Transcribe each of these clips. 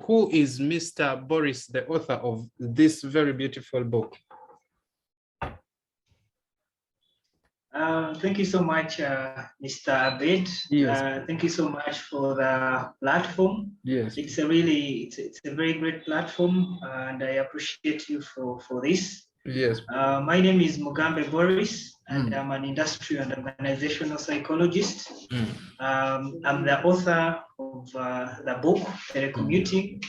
who is Mr. Boris, the author of this very beautiful book? Thank you so much, Mr. Abed. Yes. Thank you so much for the platform. Yes. It's a very great platform, and I appreciate you for this. Yes. My name is Mugambe Boris, and I'm an industrial and organizational psychologist. I'm the author of the book, Telecommuting,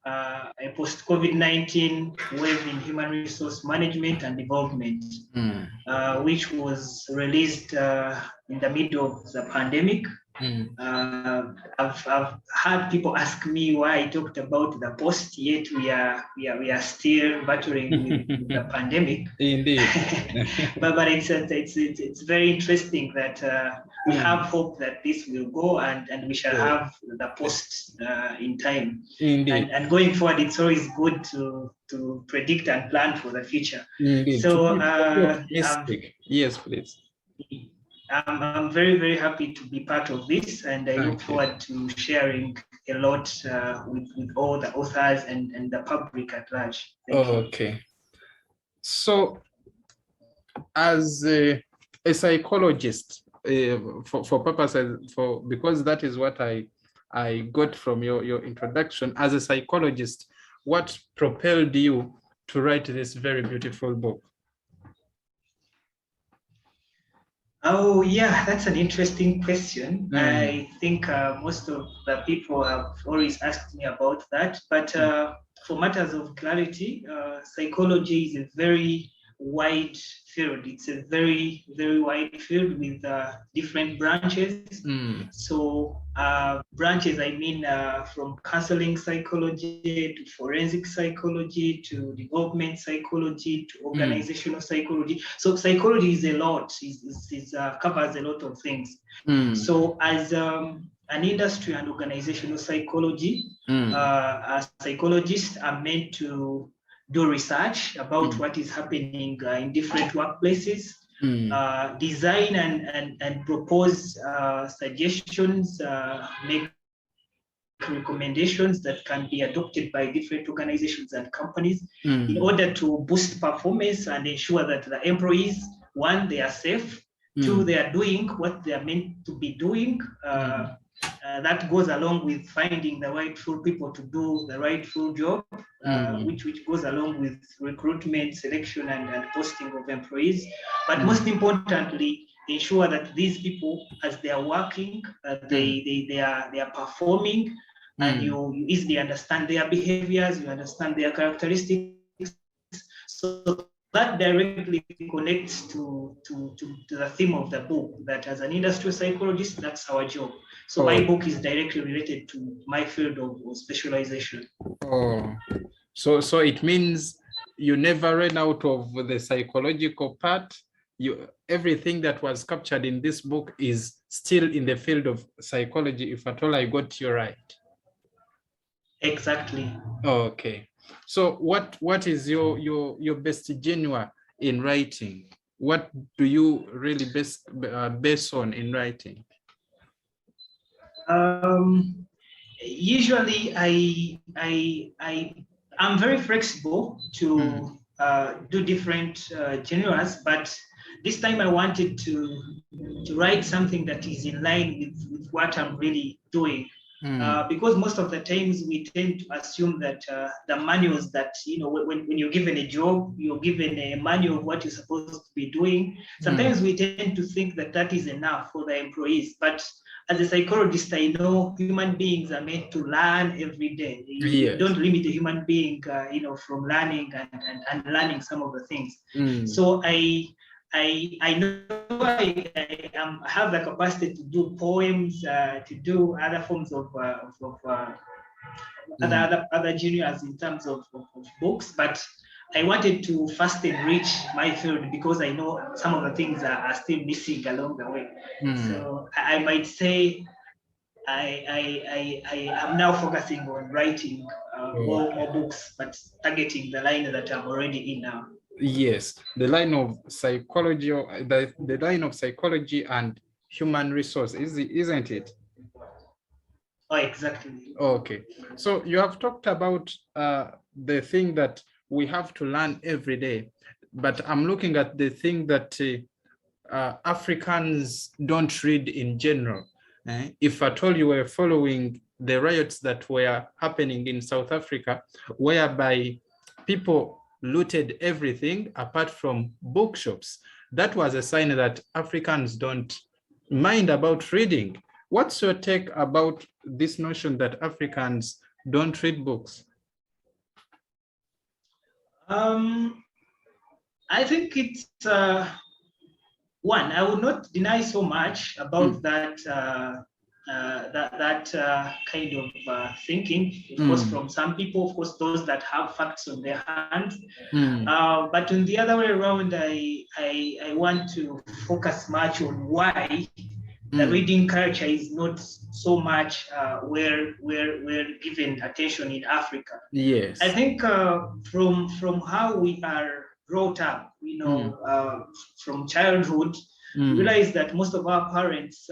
a Post COVID-19 Wave in Human Resource Management and Development, which was released in the middle of the pandemic. I've had people ask me why I talked about the post, yet we are still battling with the pandemic. Indeed. but it's very interesting that we have hope that this will go and we shall have the post in time. Indeed. And going forward, it's always good to predict and plan for the future. Indeed. So yes, please. I'm very, very happy to be part of this, and I look forward to sharing a lot with all the authors and the public at large. Thank you. Okay. So, as a psychologist, for purposes, because that is what I got from your introduction, as a psychologist, what propelled you to write this very beautiful book? Oh, yeah, that's an interesting question. I think most of the people have always asked me about that. But for matters of clarity, psychology is a very wide field. It's a very, very wide field with different branches. So branches, I mean, from counseling psychology to forensic psychology to development psychology to organizational psychology. So psychology is a lot. It covers a lot of things. So as an industry and organizational psychology, as psychologists are meant to do research about what is happening in different workplaces, design and propose suggestions, make recommendations that can be adopted by different organizations and companies in order to boost performance and ensure that the employees, one, they are safe, two, they are doing what they are meant to be doing. That goes along with finding the rightful people to do the rightful job, which goes along with recruitment, selection, and posting of employees. But most importantly, ensure that these people, as they are working, they are performing, and you easily understand their behaviors, you understand their characteristics. So that directly connects to the theme of the book, that as an industrial psychologist, that's our job. So my book is directly related to my field of specialization. So it means you never ran out of the psychological part. Everything that was captured in this book is still in the field of psychology, if at all I got you right. Exactly. Okay. So what is your best genre in writing? What do you really base on in writing? Usually I'm very flexible to do different genres, but this time I wanted to write something that is in line with what I'm really doing. Because most of the times we tend to assume that the manuals that, when you're given a job, you're given a manual of what you're supposed to be doing. Sometimes we tend to think that that is enough for the employees. But as a psychologist, I know human beings are meant to learn every day. You don't limit a human being, from learning and learning some of the things. So I know I have the capacity to do poems, to do other forms of other genres in terms of books, but I wanted to first enrich my field because I know some of the things are still missing along the way. So I might say I am now focusing on writing more books, but targeting the line that I'm already in now. Yes, the line of psychology, the line of psychology and human resource, isn't it? Oh, exactly. Okay. So you have talked about the thing that we have to learn every day, but I'm looking at the thing that Africans don't read in general. If at all you were following the riots that were happening in South Africa, whereby people looted everything apart from bookshops, that was a sign that Africans don't mind about reading. What's your take about this notion that Africans don't read books? I think it's one. I would not deny so much about that kind of thinking. Of course, from some people, of course, those that have facts on their hands. But on the other way around, I want to focus much on why the reading culture is not so much where given attention in Africa. Yes. I think from how we are brought up, from childhood, we realize that most of our parents,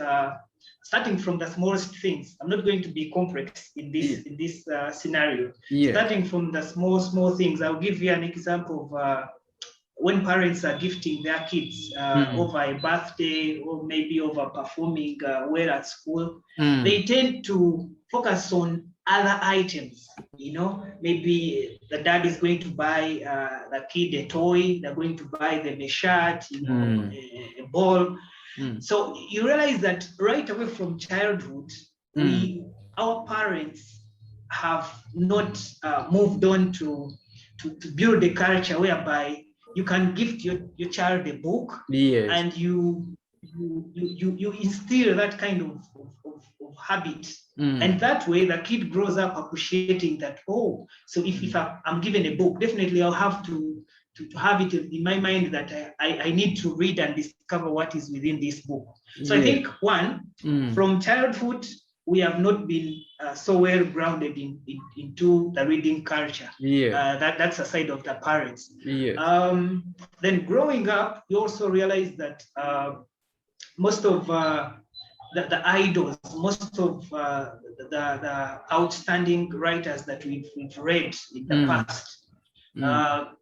starting from the smallest things, I'm not going to be complex in this scenario. Starting from the small things, I'll give you an example of when parents are gifting their kids over a birthday or maybe over performing well at school, they tend to focus on other items. Maybe the dad is going to buy the kid a toy, they're going to buy them a shirt, a ball. So you realize that right away from childhood, our parents have not moved on to build a culture whereby you can gift your child a book, and you instill that kind of habit. And that way the kid grows up appreciating that, so if I'm given a book, definitely I'll have to have it in my mind that I need to read and discover what is within this book. So I think from childhood, we have not been so well grounded into the reading culture. That's a side of the parents. Then growing up, you also realize that most of the idols, most of the outstanding writers that we've read in the past,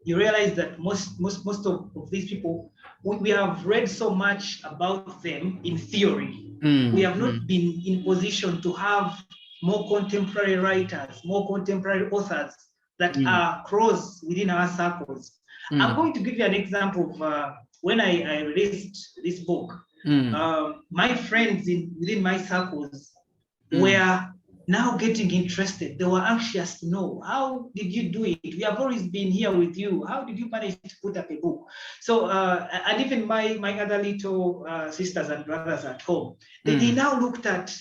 you realize that most of these people, we have read so much about them in theory. We have not been in position to have more contemporary writers, more contemporary authors that are close within our circles. I'm going to give you an example of when I released this book. My friends within my circles were now getting interested. They were anxious to know, how did you do it? We have always been here with you. How did you manage to put up a book? So, and even my other little sisters and brothers at home, they now looked at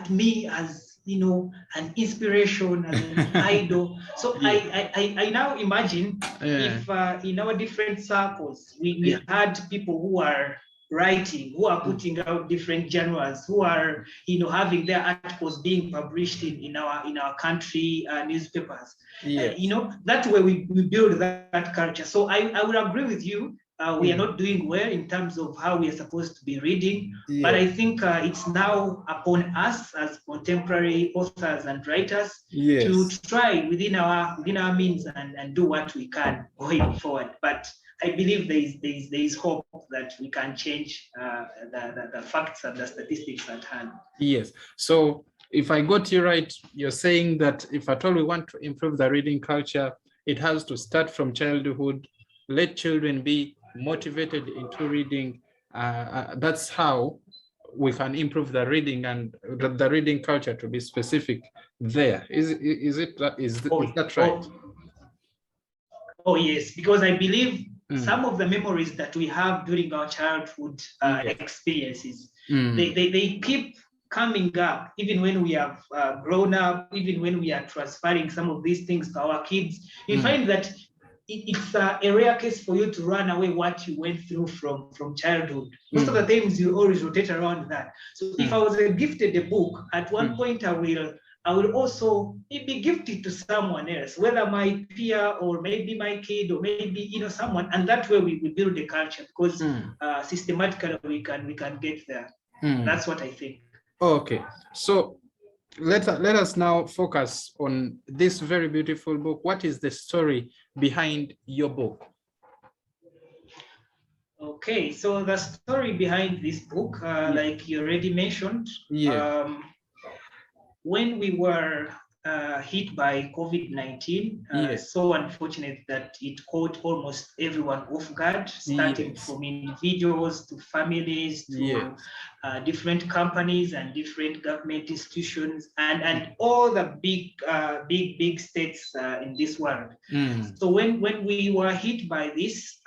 me as, an inspiration, as an idol. So I now imagine if in our different circles, we had people who are writing, who are putting out different genres, who are having their articles being published in our country newspapers. That way we build that culture. So I would agree with you. We are not doing well in terms of how we are supposed to be reading, but I think it's now upon us as contemporary authors and writers to try within our means and do what we can going forward. But I believe there is hope that we can change the facts and the statistics at hand. Yes. So if I got you right, you're saying that if at all we want to improve the reading culture, it has to start from childhood. Let children be motivated into reading. That's how we can improve the reading and the reading culture, to be specific. There is that right? Oh yes, because I believe some of the memories that we have during our childhood experiences, they keep coming up even when we have grown up, even when we are transferring some of these things to our kids. You find that it's a rare case for you to run away what you went through from childhood. Most of the times you always rotate around that. So if I was gifted a book, at one point I will also be gifted to someone else, whether my peer or maybe my kid or maybe someone, and that way we build a culture, because systematically we can get there. That's what I think. Okay, so let us now focus on this very beautiful book. What is the story behind your book? Okay, so the story behind this book, like you already mentioned, when we were hit by COVID-19, so unfortunate that it caught almost everyone off guard, starting from individuals to families to different companies and different government institutions and all the big states in this world. So when we were hit by this,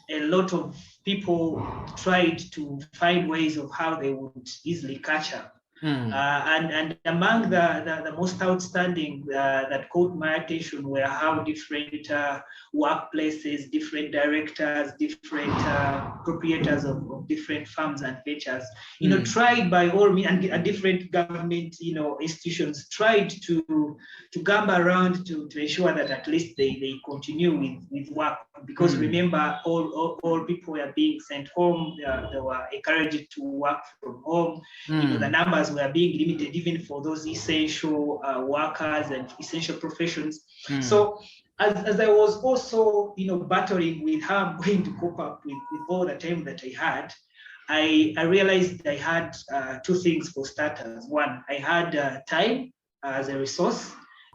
a lot of people tried to find ways of how they would easily catch up. And among the most outstanding that caught my attention were how different workplaces, different directors, different proprietors of different farms and ventures, tried by all means, and different government, institutions tried to gamble around to ensure that at least they continue with work. Because remember, all people were being sent home. They were encouraged to work from home. The numbers were being limited even for those essential workers and essential professions. So as I was also, battling with how I'm going to cope up with all the time that I had, I realized I had two things for starters. One, I had time as a resource,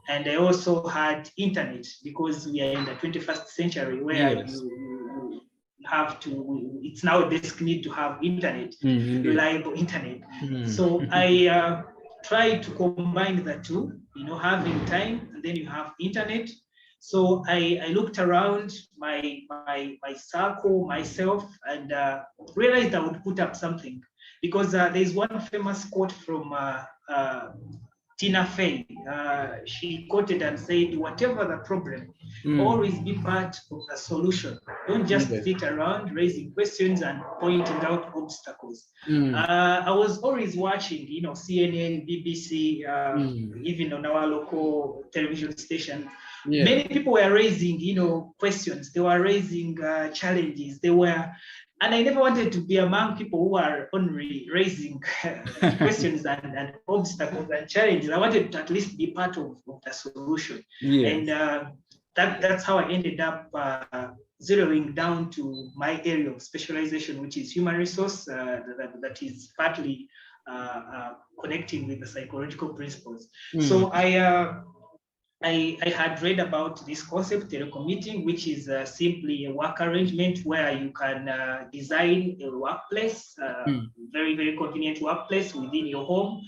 and I also had internet, because we are in the 21st century where you have to, it's now a basic need to have internet, reliable internet. So I tried to combine the two, having time and then you have internet. So I looked around my circle, myself, and realized I would put up something, because there's one famous quote from Tina Fey. She quoted and said, whatever the problem, always be part of the solution. Don't just sit around raising questions and pointing out obstacles. I was always watching, CNN, BBC, even on our local television station. Many people were raising, questions. They were raising challenges. And I never wanted to be among people who are only raising questions and obstacles and challenges. I wanted to at least be part of the solution. And that's how I ended up zeroing down to my area of specialization, which is human resource, that is partly connecting with the psychological principles. So I had read about this concept, telecommuting, which is simply a work arrangement where you can design a workplace, very, very convenient workplace within your home.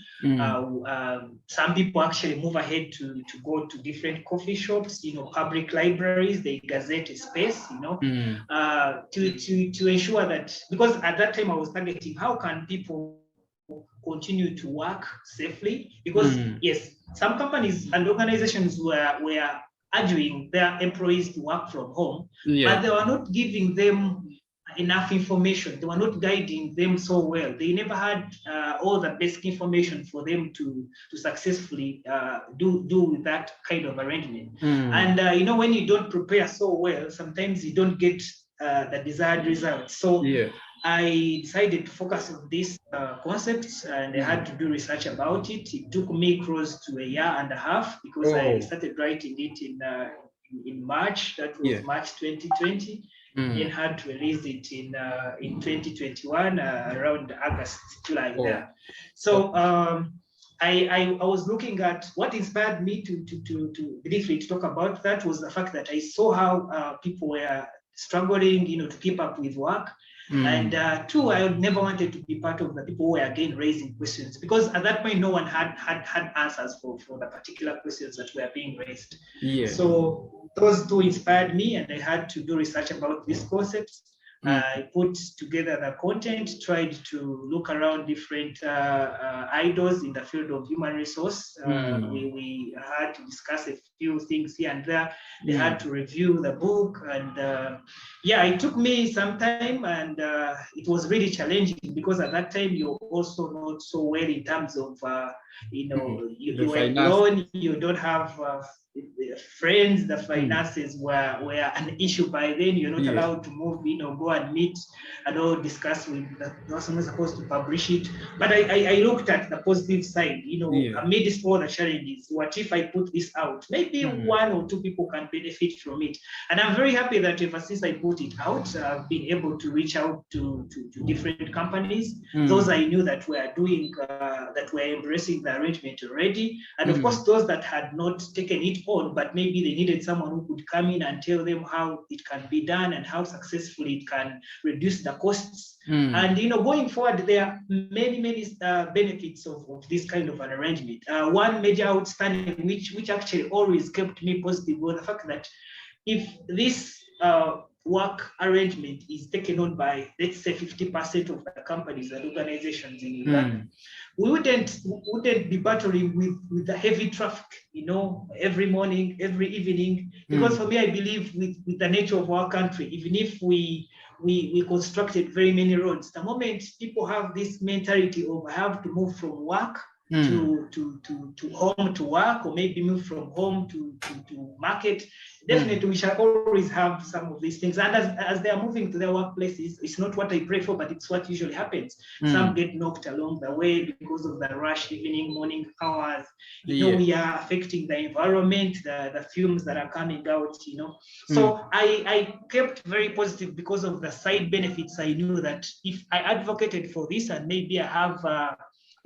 Some people actually move ahead to go to different coffee shops, public libraries, they gazette a space, to ensure that, because at that time I was targeting how can people continue to work safely, because yes, some companies and organizations were urging their employees to work from home, but they were not giving them enough information. They were not guiding them so well. They never had all the basic information for them to successfully do that kind of arrangement. And when you don't prepare so well, sometimes you don't get the desired results. So I decided to focus on this concept, and I had to do research about it. It took me close to a year and a half, because I started writing it in March. That was March 2020. And had to release it in 2021, around August, July there. So I was looking at what inspired me to briefly talk about that was the fact that I saw how people were struggling, to keep up with work. And two, I never wanted to be part of the people who were again raising questions, because at that point no one had answers for the particular questions that were being raised. So those two inspired me, and I had to do research about these concepts. I put together the content, tried to look around different idols in the field of human resource. We had to discuss a few things here and there. They had to review the book, and it took me some time, and it was really challenging, because at that time you're also not so well in terms of you were alone, you don't have friends. The finances were an issue by then. You're not allowed to move, go and meet and discuss with the person who's supposed to publish it. But I looked at the positive side, amidst all the challenges. What if I put this out? Maybe one or two people can benefit from it. And I'm very happy that ever since I put it out, I've been able to reach out to different companies, those I knew that were doing, that were embracing the arrangement already. And of course, those that had not taken it on, but maybe they needed someone who could come in and tell them how it can be done and how successfully it can reduce the costs. And going forward, there are many benefits of this kind of an arrangement. One major outstanding, which actually always kept me positive, was the fact that if this work arrangement is taken on by, let's say, 50% of the companies and organizations in Uganda, we wouldn't be battling with the heavy traffic, every morning, every evening. Because for me, I believe with the nature of our country, even if we constructed very many roads, the moment people have this mentality of I have to move from work to home to work, or maybe move from home to market, definitely we shall always have some of these things. And as they are moving to their workplaces, it's not what I pray for, but it's what usually happens. Some get knocked along the way because of the rush evening, morning hours. We are affecting the environment, the fumes that are coming out, So I kept very positive because of the side benefits. I knew that if I advocated for this and maybe I have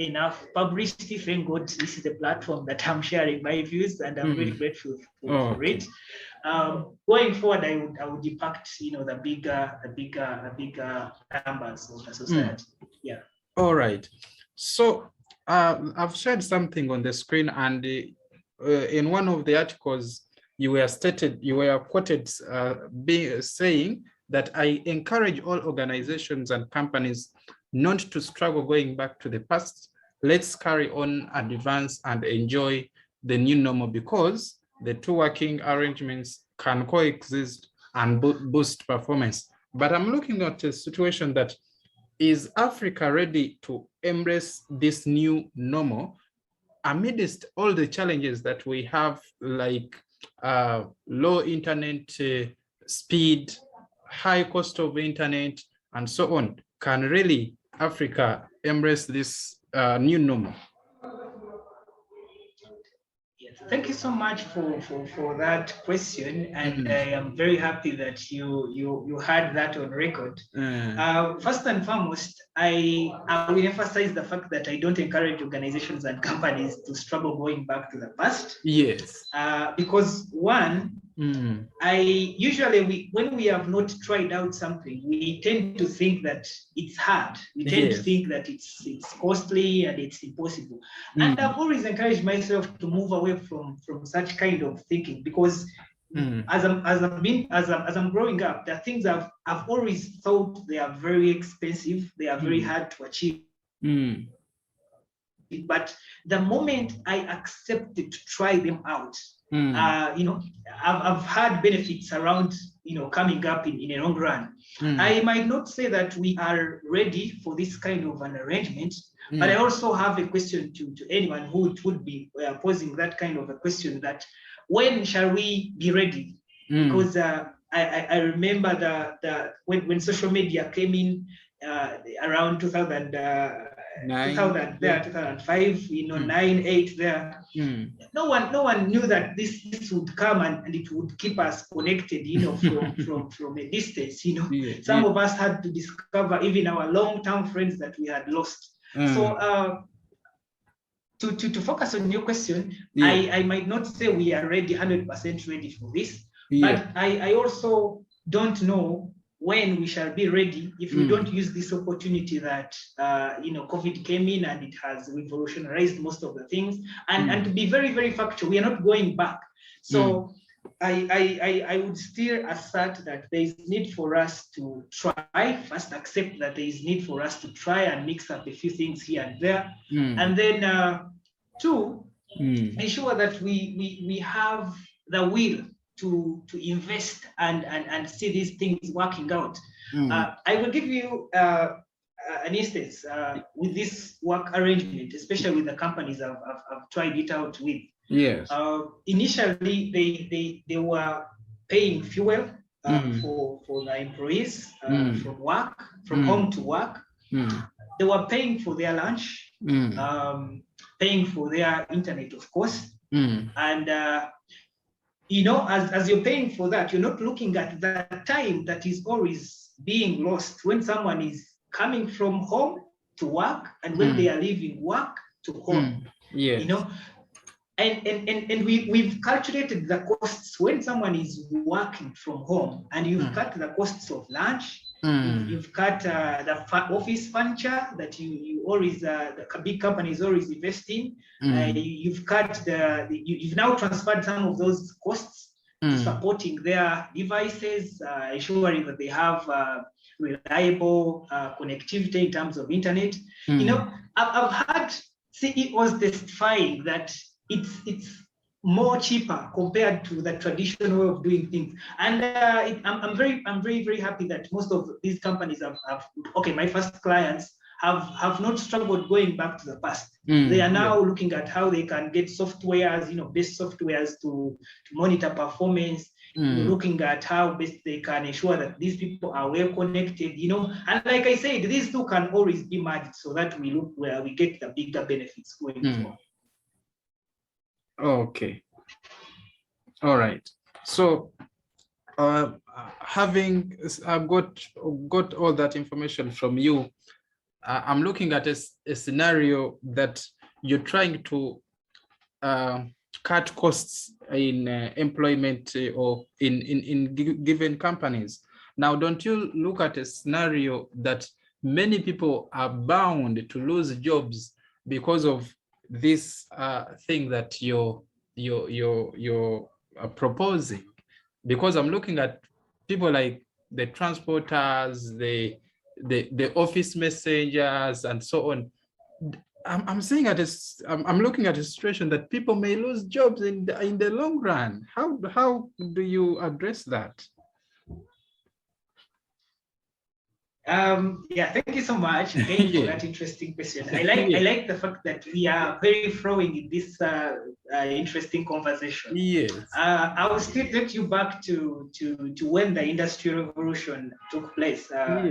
enough publicity, thank God this is the platform that I'm sharing my views, and I'm really grateful for it. Going forward, I would impact the bigger numbers of the society. All right. So I've shared something on the screen, and in one of the articles you were quoted saying that I encourage all organizations and companies not to struggle going back to the past. Let's carry on, advance, and enjoy the new normal, because the two working arrangements can coexist and boost performance. But I'm looking at a situation that, is Africa ready to embrace this new normal amidst all the challenges that we have, like low internet speed, high cost of internet, and so on? Can really Africa embrace this new normal? Yes, thank you so much for that question, and I am very happy that you had that on record. First and foremost, I will emphasize the fact that I don't encourage organizations and companies to struggle going back to the past. Yes. Because one, when we have not tried out something, we tend to think that it's hard. We tend to think that it's costly and it's impossible. And I've always encouraged myself to move away from such kind of thinking, because as I'm growing up, there are things I've always thought they are very expensive, they are very hard to achieve. But the moment I accepted to try them out, I've had benefits around, coming up in a long run. I might not say that we are ready for this kind of an arrangement, but I also have a question to anyone who would be posing that kind of a question, that when shall we be ready? Because I remember when social media came in around 2005, 9, 8 there. No one knew that this would come and it would keep us connected, from a distance. Some of us had to discover even our long-term friends that we had lost. So to focus on your question, I might not say we are ready, 100% ready for this, but I also don't know when we shall be ready if we don't use this opportunity that COVID came in and it has revolutionized most of the things. And to be very, very factual, we are not going back. So I would still assert that there is need for us to try. First, accept that there is need for us to try and mix up a few things here and there. And then two, ensure that we have the will to invest and see these things working out. I will give you an instance with this work arrangement, especially with the companies I've tried it out with. Yes. Initially, they were paying fuel for the employees from work, from home to work. They were paying for their lunch, paying for their internet, of course. And you know, as you're paying for that, you're not looking at the time that is always being lost when someone is coming from home to work and when they are leaving work to home. Yes. You know, and we've calculated the costs when someone is working from home, and you've cut the costs of lunch. You've cut the office furniture that you always, the big companies always invest in. You've cut you've now transferred some of those costs to supporting their devices, ensuring that they have reliable connectivity in terms of internet. You know, I've had CEOs testifying that it's more cheaper compared to the traditional way of doing things. And I'm very happy that most of these companies have okay, my first clients have not struggled going back to the past. They are now looking at how they can get softwares, you know, best softwares to monitor performance, looking at how best they can ensure that these people are well connected, you know. And like I said, these two can always be merged so that we look where we get the bigger benefits going forward. Okay. All right. So I've got all that information from you. I'm looking at a scenario that you're trying to cut costs in employment or in given companies. Now, don't you look at a scenario that many people are bound to lose jobs because of this thing that you're proposing? Because I'm looking at people like the transporters, the office messengers, and so on. I'm looking at a situation that people may lose jobs in the long run. How do you address that? Yeah, thank you so much again for that interesting question. I like the fact that we are very flowing in this interesting conversation. Yes. I will still take you back to when the Industrial Revolution took place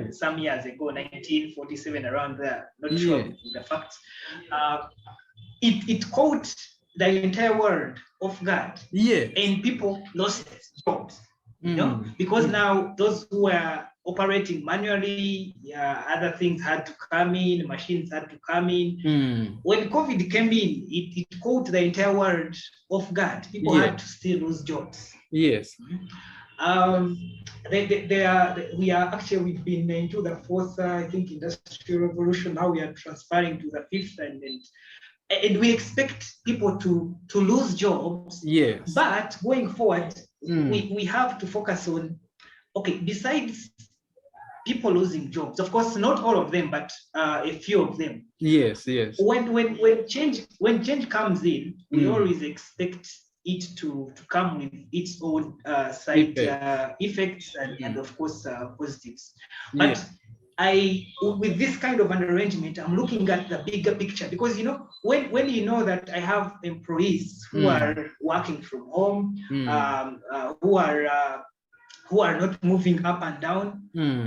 some years ago, 1947, around there. Not sure the facts. It caught the entire world off guard. And people lost jobs. You know, because now those who were operating manually, other things had to come in, machines had to come in. When COVID came in, it caught the entire world off guard. People had to still lose jobs. Yes. We've been into the fourth, I think, industrial revolution. Now we are transferring to the fifth, and we expect people to lose jobs. Yes. But going forward, we have to focus on, okay, besides people losing jobs, of course, not all of them, but a few of them. Yes. When change comes in, we always expect it to come with its own side effects and of course positives. But with this kind of an arrangement, I'm looking at the bigger picture, because, you know, when you know that I have employees who are working from home, who are not moving up and down,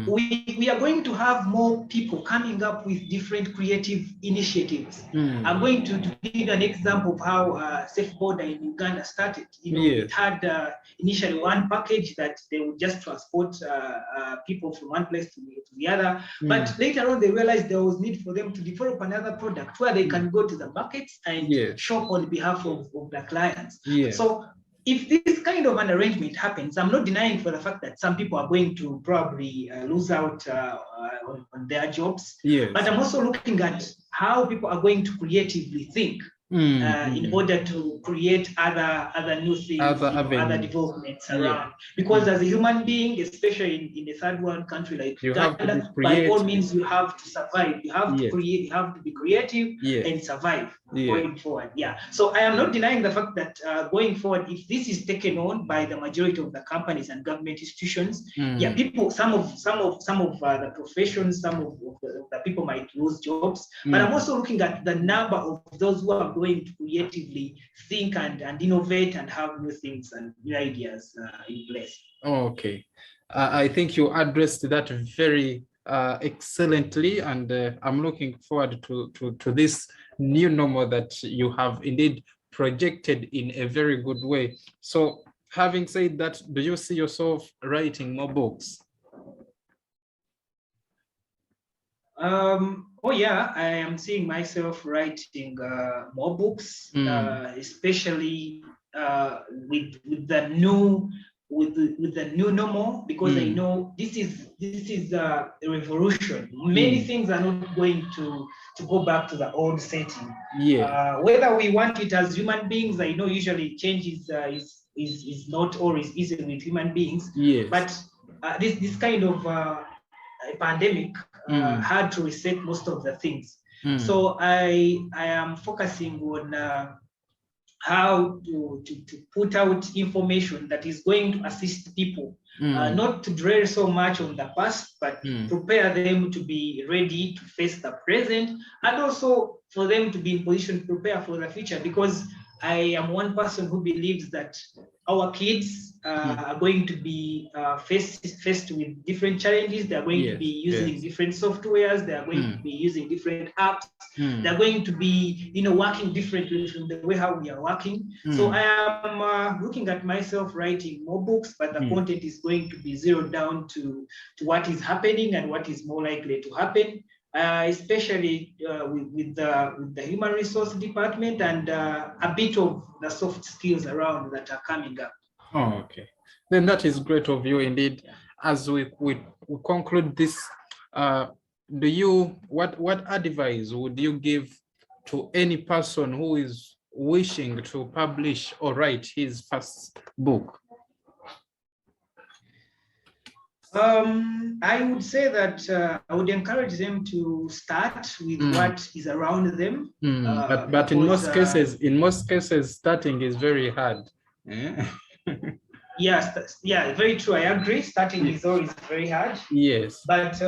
we are going to have more people coming up with different creative initiatives. I'm going to give you an example of how Safe Border in Uganda started. You know, it had initially one package that they would just transport people from one place to the other. But later on, they realized there was need for them to develop another product where they can go to the markets and shop on behalf of the clients. So if this kind of an arrangement happens, I'm not denying for the fact that some people are going to probably lose out on their jobs. But I'm also looking at how people are going to creatively think in order to create other new things, other developments around. Because as a human being, especially in a third world country like Uganda, by all means, you have to survive. You have to create. You have to be creative and survive. going forward. Yeah. So I am not denying the fact that going forward, if this is taken on by the majority of the companies and government institutions, yeah, people, some of the professions, some of the people might lose jobs. But I'm also looking at the number of those who are going to creatively think and innovate and have new things and new ideas in place. Okay. I think you addressed that very excellently, and I'm looking forward to this new normal that you have indeed projected in a very good way. So having said that, do you see yourself writing more books? Oh yeah, I am seeing myself writing more books, especially with the new normal, because I know this is a revolution. Many things are not going to go back to the old setting. Yeah. Whether we want it as human beings, I know usually change is not always easy with human beings. Yes. But this kind of pandemic had to reset most of the things. So I am focusing on how to put out information that is going to assist people, not to dwell so much on the past, but prepare them to be ready to face the present, and also for them to be in position to prepare for the future. Because I am one person who believes that our kids are going to be faced with different challenges. They are going to be using different softwares. They are going to be using different apps. They are going to be, working differently from the way how we are working. So I am looking at myself writing more books, but the content is going to be zeroed down to what is happening and what is more likely to happen. Especially with the human resource department and a bit of the soft skills around that are coming up. Oh, okay. Then that is great of you indeed. As we conclude this, what advice would you give to any person who is wishing to publish or write his first book? I would say that I would encourage them to start with what is around them. But because, in most cases, starting is very hard. Yes, yeah, very true. I agree. Starting is always very hard. Yes. But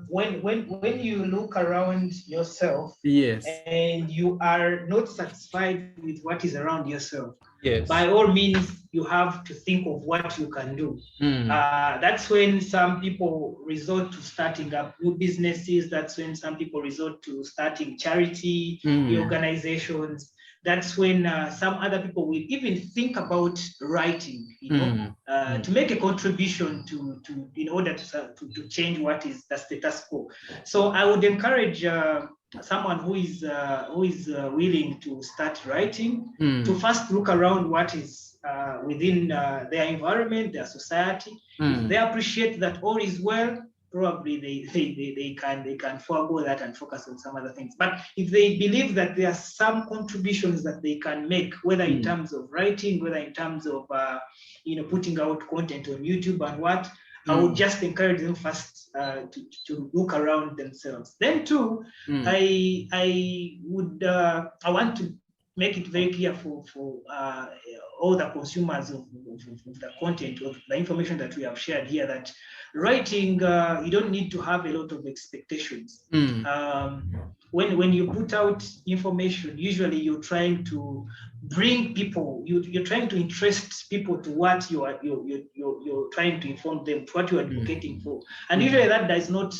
when you look around yourself, yes, and you are not satisfied with what is around yourself, yes, by all means, you have to think of what you can do. That's when some people resort to starting up new businesses. That's when some people resort to starting charity organizations. That's when some other people will even think about writing, to make a contribution to in order to change what is the status quo. So I would encourage someone who is willing to start writing to first look around what is within their environment, their society. If they appreciate that all is well, probably they can forego that and focus on some other things. But if they believe that there are some contributions that they can make, whether in terms of writing, whether in terms of putting out content on YouTube and what, I would just encourage them first to look around themselves. Then too, I want to make it very clear for all the consumers of the content, of the information that we have shared here, that writing, you don't need to have a lot of expectations. When you put out information, usually you're trying to bring people, you're trying to interest people to what you're trying to inform them, to what you're advocating for. And usually that does not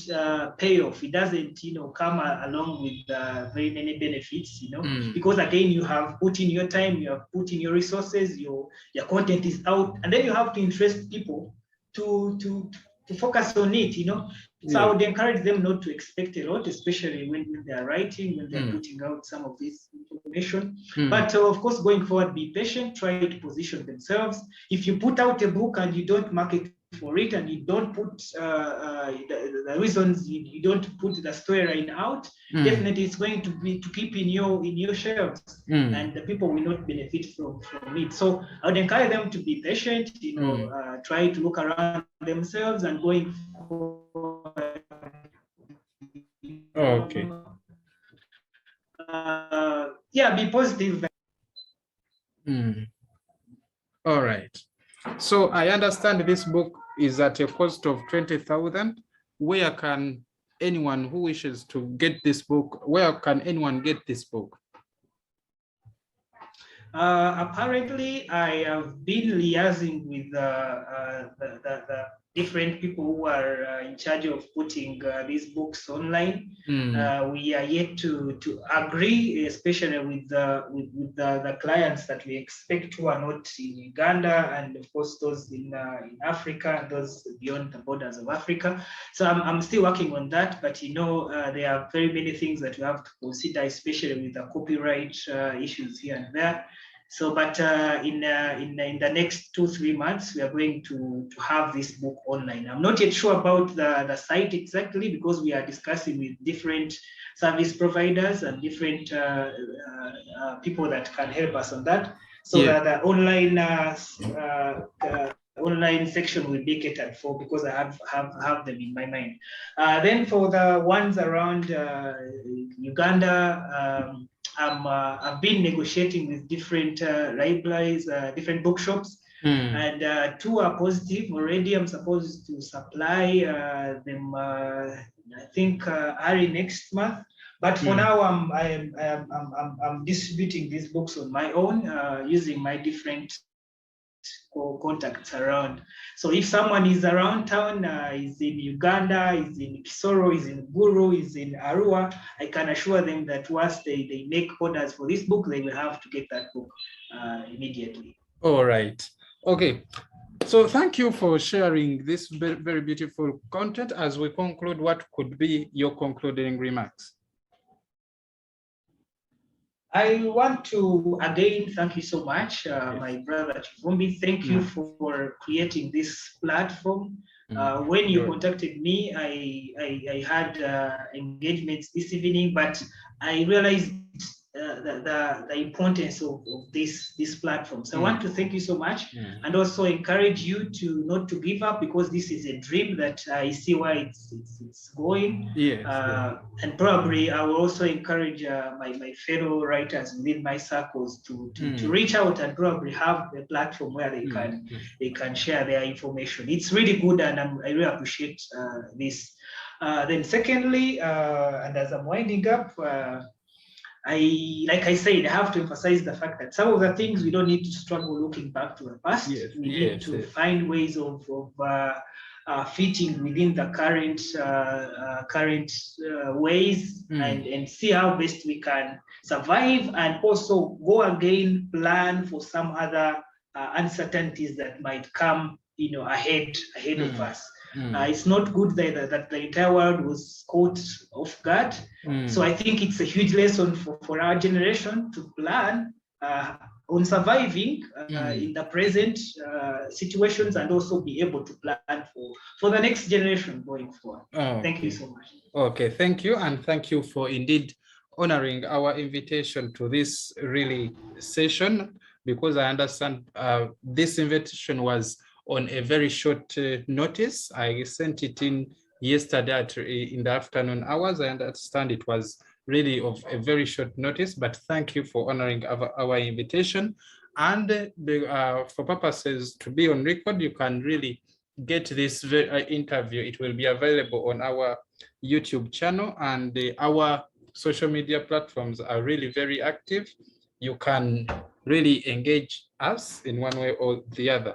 pay off. It doesn't, come along with very many benefits, because again, you have put in your time, you have put in your resources, your content is out, and then you have to interest people to focus on it, So I would encourage them not to expect a lot, especially when they're writing, when they're putting out some of this information. But of course, going forward, be patient, try to position themselves. If you put out a book and you don't market for it, and you don't put the reasons, you don't put the storyline out, definitely it's going to be to keep in your shelves, and the people will not benefit from it. So I would encourage them to be patient, try to look around themselves, and going forward, okay. yeah, be positive. All right. So I understand this book is at a cost of 20,000. Where can anyone who wishes to get this book, where can anyone get this book? Apparently, I have been liaising with the different people who are in charge of putting these books online. We are yet to agree, especially with the clients that we expect who are not in Uganda, and of course those in Africa, those beyond the borders of Africa. So I'm still working on that, but there are very many things that we have to consider, especially with the copyright issues here and there. So, but in the next 2-3 months, we are going to have this book online. I'm not yet sure about the site exactly, because we are discussing with different service providers and different people that can help us on that. So that the online section will be catered for, because I have them in my mind. Then for the ones around Uganda, I've been negotiating with different libraries, different bookshops, and 2 are positive already. I'm supposed to supply them, I think, early next month. But for now, I'm distributing these books on my own, using my different contacts around. So if someone is around town, is in Uganda, is in Kisoro, is in Guru, is in Arua, I can assure them that once they make orders for this book, they will have to get that book immediately. All right. Okay. So thank you for sharing this very, very beautiful content. As we conclude, what could be your concluding remarks? I want to again thank you so much, my brother Chivumbi. Thank you for creating this platform. When you contacted me, I had engagements this evening, but I realized the importance of this platform. So I want to thank you so much, and also encourage you to not to give up, because this is a dream that I see where it's going. Yes, and probably I will also encourage my fellow writers within my circles to reach out and probably have a platform where they can share their information. It's really good, and I really appreciate this. Then secondly, and as I'm winding up, like I said, I have to emphasize the fact that some of the things we don't need to struggle looking back to the past. We need to find ways of fitting within the current ways, and see how best we can survive, and also go again, plan for some other uncertainties that might come ahead of us. It's not good that the entire world was caught off guard. So I think it's a huge lesson for our generation to plan on surviving in the present situations, and also be able to plan for the next generation going forward. Thank you so much. Okay, thank you, and thank you for indeed honoring our invitation to this really session, because I understand this invitation was on a very short notice. I sent it in yesterday in the afternoon hours. I understand it was really of a very short notice, but thank you for honoring our invitation. And for purposes to be on record, you can really get this interview. It will be available on our YouTube channel, and our social media platforms are really very active. You can really engage us in one way or the other.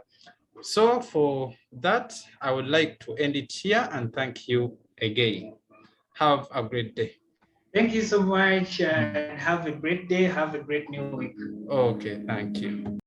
So for that, I would like to end it here, and thank you again. Have a great day. Thank you so much, and have a great day. Have a great new week. Okay, thank you.